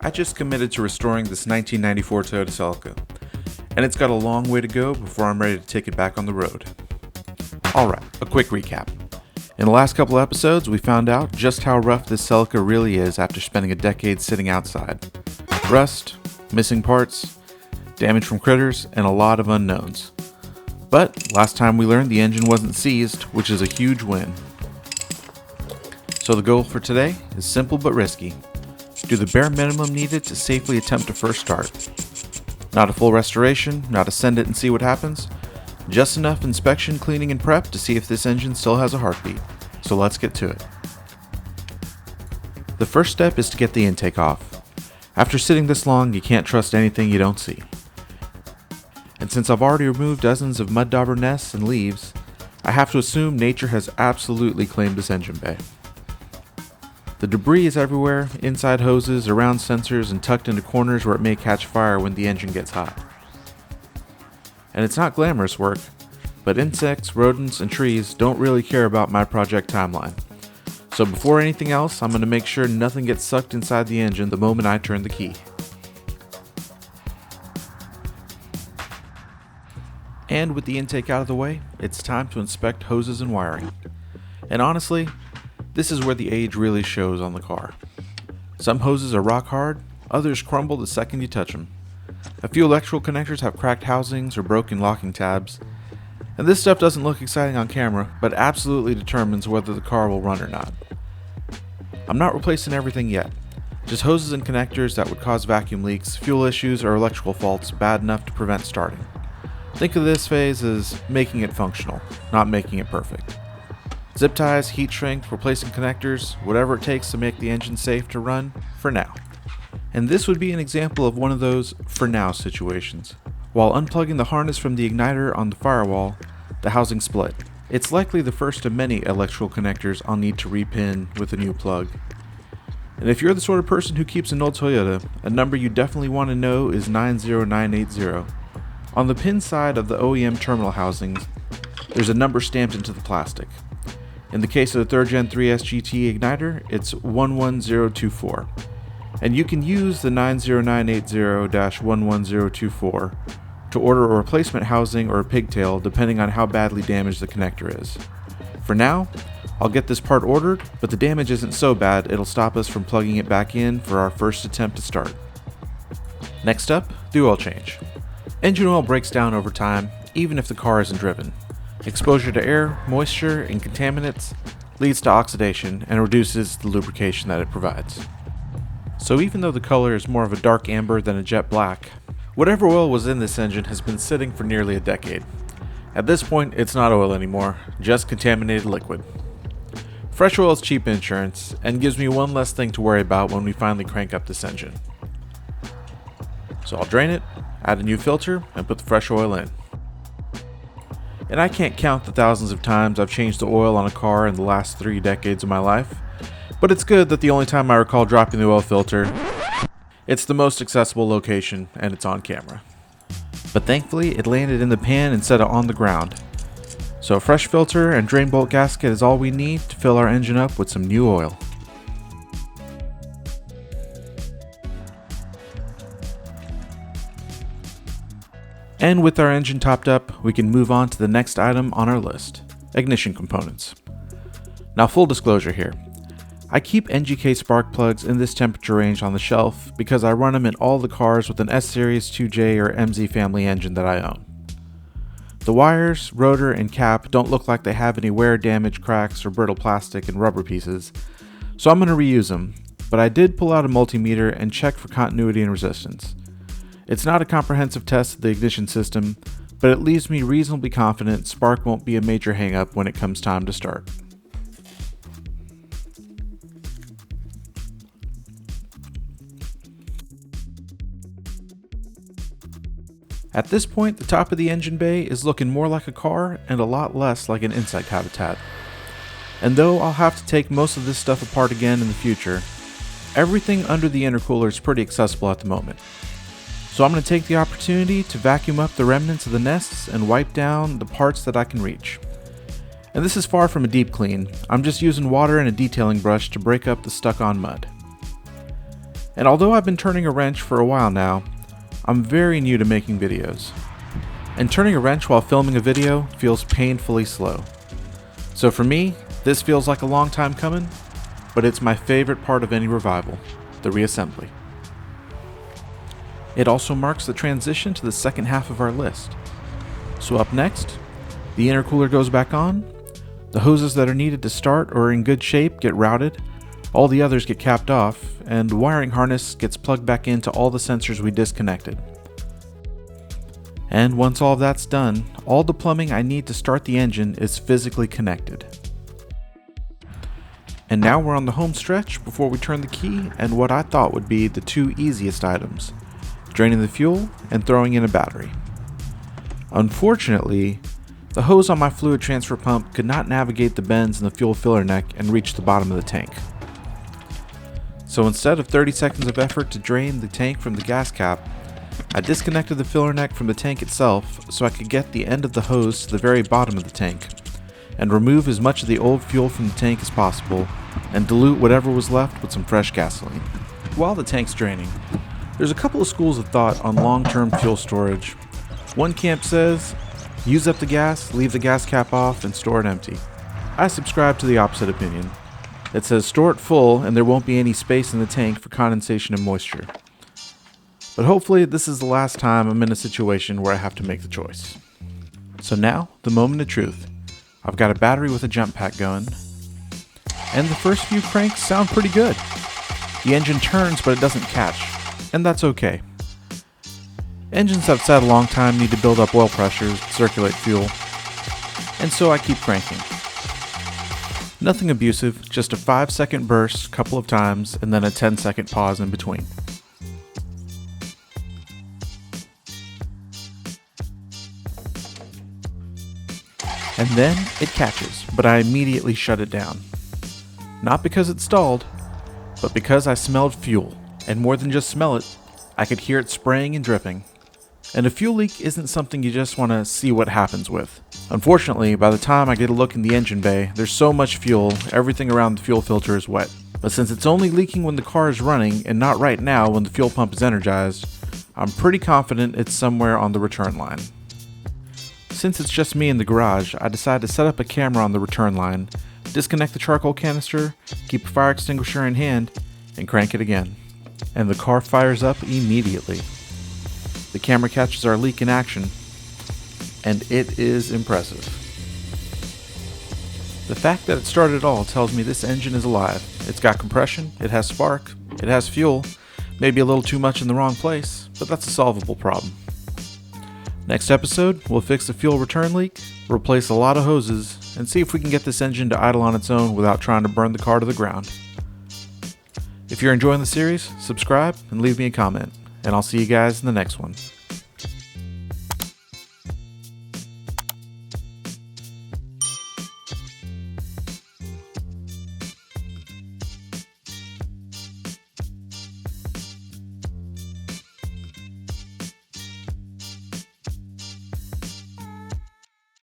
I just committed to restoring this 1994 Toyota Celica, and it's got a long way to go before I'm ready to take it back on the road. Alright, a quick recap. In the last couple episodes, we found out just how rough this Celica really is after spending a decade sitting outside. Rust, missing parts, damage from critters, and a lot of unknowns. But last time we learned the engine wasn't seized, which is a huge win. So the goal for today is simple but risky. Do the bare minimum needed to safely attempt a first start. Not a full restoration, not to send it and see what happens, just enough inspection, cleaning, and prep to see if this engine still has a heartbeat. So let's get to it. The first step is to get the intake off. After sitting this long, you can't trust anything you don't see. And since I've already removed dozens of mud dauber nests and leaves, I have to assume nature has absolutely claimed this engine bay. The debris is everywhere, inside hoses, around sensors, and tucked into corners where it may catch fire when the engine gets hot. And it's not glamorous work, but insects, rodents, and trees don't really care about my project timeline. So before anything else, I'm going to make sure nothing gets sucked inside the engine the moment I turn the key. And with the intake out of the way, it's time to inspect hoses and wiring. And honestly, this is where the age really shows on the car. Some hoses are rock hard, others crumble the second you touch them. A few electrical connectors have cracked housings or broken locking tabs. And this stuff doesn't look exciting on camera, but absolutely determines whether the car will run or not. I'm not replacing everything yet. Just hoses and connectors that would cause vacuum leaks, fuel issues, or electrical faults bad enough to prevent starting. Think of this phase as making it functional, not making it perfect. Zip ties, heat shrink, replacing connectors, whatever it takes to make the engine safe to run, for now. And this would be an example of one of those for now situations. While unplugging the harness from the igniter on the firewall, the housing split. It's likely the first of many electrical connectors I'll need to repin with a new plug. And if you're the sort of person who keeps an old Toyota, a number you definitely want to know is 90980. On the pin side of the OEM terminal housings, there's a number stamped into the plastic. In the case of the 3rd Gen 3S GT igniter, it's 11024. And you can use the 90980-11024 to order a replacement housing or a pigtail depending on how badly damaged the connector is. For now, I'll get this part ordered, but the damage isn't so bad it'll stop us from plugging it back in for our first attempt to start. Next up, the oil change. Engine oil breaks down over time, even if the car isn't driven. Exposure to air, moisture, and contaminants leads to oxidation and reduces the lubrication that it provides. So even though the color is more of a dark amber than a jet black, whatever oil was in this engine has been sitting for nearly a decade. At this point, it's not oil anymore, just contaminated liquid. Fresh oil is cheap insurance and gives me one less thing to worry about when we finally crank up this engine. So I'll drain it, add a new filter, and put the fresh oil in. And I can't count the thousands of times I've changed the oil on a car in the last 3 decades of my life, but it's good that the only time I recall dropping the oil filter, it's the most accessible location and it's on camera. But thankfully it landed in the pan instead of on the ground. So a fresh filter and drain bolt gasket is all we need to fill our engine up with some new oil. And with our engine topped up, we can move on to the next item on our list, ignition components. Now full disclosure here, I keep NGK spark plugs in this temperature range on the shelf because I run them in all the cars with an S-Series 2J or MZ family engine that I own. The wires, rotor, and cap don't look like they have any wear damage, cracks, or brittle plastic and rubber pieces, so I'm going to reuse them, but I did pull out a multimeter and check for continuity and resistance. It's not a comprehensive test of the ignition system, but it leaves me reasonably confident spark won't be a major hang-up when it comes time to start. At this point, the top of the engine bay is looking more like a car and a lot less like an insect habitat. And though I'll have to take most of this stuff apart again in the future, everything under the intercooler is pretty accessible at the moment. So I'm going to take the opportunity to vacuum up the remnants of the nests and wipe down the parts that I can reach. And this is far from a deep clean, I'm just using water and a detailing brush to break up the stuck-on mud. And although I've been turning a wrench for a while now, I'm very new to making videos. And turning a wrench while filming a video feels painfully slow. So for me, this feels like a long time coming, but it's my favorite part of any revival, the reassembly. It also marks the transition to the second half of our list. So up next, the intercooler goes back on, the hoses that are needed to start or are in good shape get routed, all the others get capped off, and the wiring harness gets plugged back into all the sensors we disconnected. And once all of that's done, all the plumbing I need to start the engine is physically connected. And now we're on the home stretch before we turn the key and what I thought would be the two easiest items, draining the fuel and throwing in a battery. Unfortunately, the hose on my fluid transfer pump could not navigate the bends in the fuel filler neck and reach the bottom of the tank. So instead of 30 seconds of effort to drain the tank from the gas cap, I disconnected the filler neck from the tank itself so I could get the end of the hose to the very bottom of the tank and remove as much of the old fuel from the tank as possible and dilute whatever was left with some fresh gasoline. While the tank's draining, there's a couple of schools of thought on long-term fuel storage. One camp says, use up the gas, leave the gas cap off, and store it empty. I subscribe to the opposite opinion. It says store it full and there won't be any space in the tank for condensation and moisture. But hopefully this is the last time I'm in a situation where I have to make the choice. So now, the moment of truth. I've got a battery with a jump pack going, and the first few cranks sound pretty good. The engine turns but it doesn't catch, and that's okay. Engines that have sat a long time need to build up oil pressures to circulate fuel, and so I keep cranking. Nothing abusive, just a 5-second burst a couple of times and then a 10-second pause in between. And then it catches, but I immediately shut it down. Not because it stalled, but because I smelled fuel, and more than just smell it, I could hear it spraying and dripping. And a fuel leak isn't something you just want to see what happens with. Unfortunately, by the time I get a look in the engine bay, there's so much fuel, everything around the fuel filter is wet. But since it's only leaking when the car is running, and not right now when the fuel pump is energized, I'm pretty confident it's somewhere on the return line. Since it's just me in the garage, I decided to set up a camera on the return line, disconnect the charcoal canister, keep a fire extinguisher in hand, and crank it again. And the car fires up immediately. The camera catches our leak in action, and it is impressive. The fact that it started it all tells me this engine is alive. It's got compression, it has spark, it has fuel, maybe a little too much in the wrong place, but that's a solvable problem. Next episode, we'll fix the fuel return leak, replace a lot of hoses, and see if we can get this engine to idle on its own without trying to burn the car to the ground. If you're enjoying the series, subscribe and leave me a comment, and I'll see you guys in the next one.